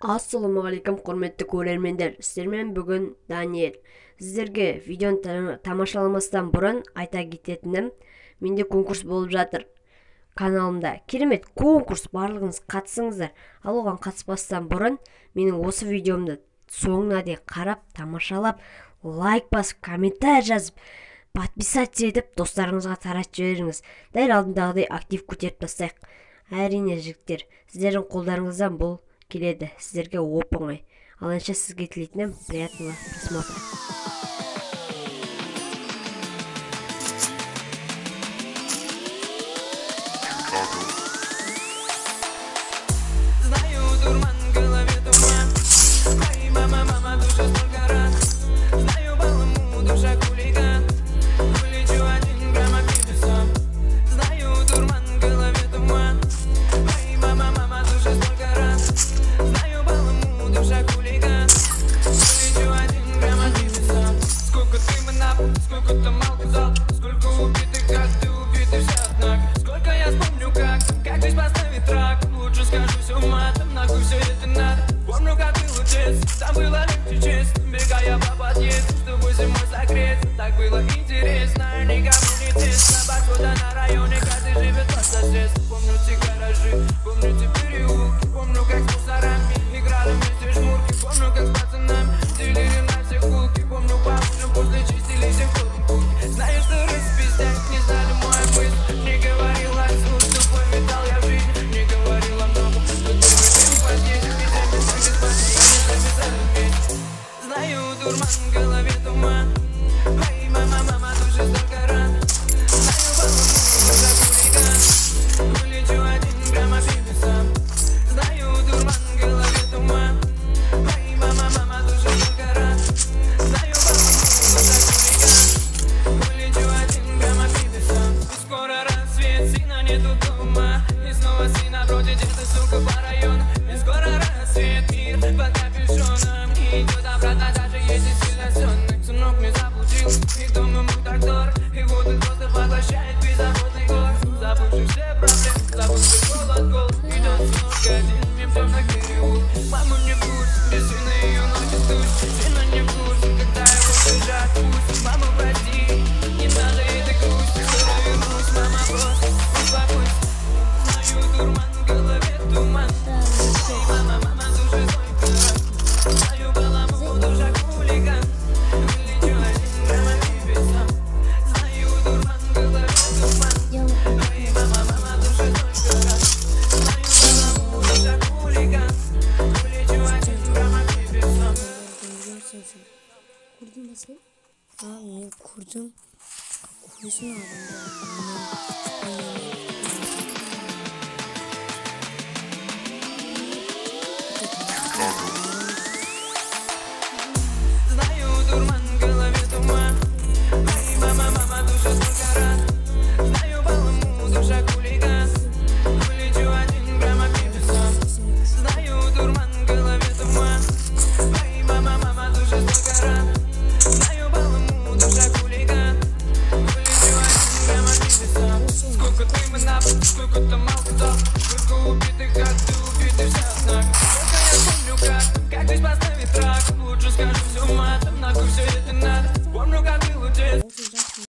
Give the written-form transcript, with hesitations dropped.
Ассалаумағалейкум құрметті көрермендер, сіздермен бүгін Даниэль. Сіздерге видеоны тамашаламастан бұрын айта кететінім, менде конкурс болып жатыр каналымда. Керемет конкурс, барлығыңыз қатысыңыздар. Ал оған қатыспастан бұрын менің осы видеомды соңына дейін қарап, тамашалап, лайк басып, комментарий жазып, подписаться етіп, достарыңызға таратып жіберіңіз. Дәл алдындағыдай актив көтеріп тастайық. Әрине жігіттер, сіздердің қолдарыңыздан бұл келеді, сіздерге оп-оңай. Ал енді сізге тілейтінім приятного просмотра. Сколько ты молчал, сколько убитых, как ты убитый однак. Сколько я вспомню, как здесь поставить трак. Лучше скажу все матом, нахуй все это надо. Помню, как было честь, там было легче честь. Бегая по подъезду, чтобы зимой согреться. Так было интересно, никому не тесно. Посуда на районе, каждый живет по соседству. Помню те гаражи, помню те переулки. Помню, как с мусорами играли вместе жмурки. Помню, как с пацанами делили на все булки. Помню, по ужин после чистили все курки. Знаю, что распиздять не знали мой мысль. Не говорила слух, тупой металл я в жизни. Не говорила много, что ты любим подъезд. Ведями так и спасибо, записали вместе. Знаю, дурман в голове туман. Ай, мама, душа столько ран. Знаю, баллон, душа хулиган. Вылечу 1 грамм обиды сам. Знаю, дурман в голове туман. Ай, мама, душа столько ран. Знаю, баллон, душа хулиган. Вылечу 1 грамм обиды сам. И скоро рассвет, сына нету дома. И снова сын напротив, где-то, сука, по району. И скоро рассвет, мир под капюшоном. И идет обратно, даже если сильно сонный. Сынок не заблудил, и дом ему так дорог. И вот он просто поглощает беззаботный город. Забывший все проблемы, забывший голод. Идет сынок один, мимо темных переулок. Мама не в курсе, без сына ее носит душ. Сына не в курсе, когда его держат пусть. Мама, прости, не надо этой грусти. Скоро вернусь, мама, просто успокойся. Знаю, дурман в голове туман. Эй, мама, души столько раз. Знаю, баламу, душа хулиган. Вылечу 1 грамм обиды сам. Знаю, дурман в голове туман. Эй, мама, души столько раз. Знаю, баламу, душа хулиган. Вылечу 1 грамм обиды сам. Kurdun mu sen? Abi kurdum. Kursun Знаю, дурман в голове туман. Ай, мама, душа столько ран. Знаю, баламу, душа хулиган. Вылечу 1 грамм обиды сам. Знаю, дурман в голове туман. Ай, мама, душа столько ран. Знаю, баламу, душа хулиган. Вылечу 1 грамм обиды сам. Сколько ты набрал, сколько ты молчал. Сколько убитых,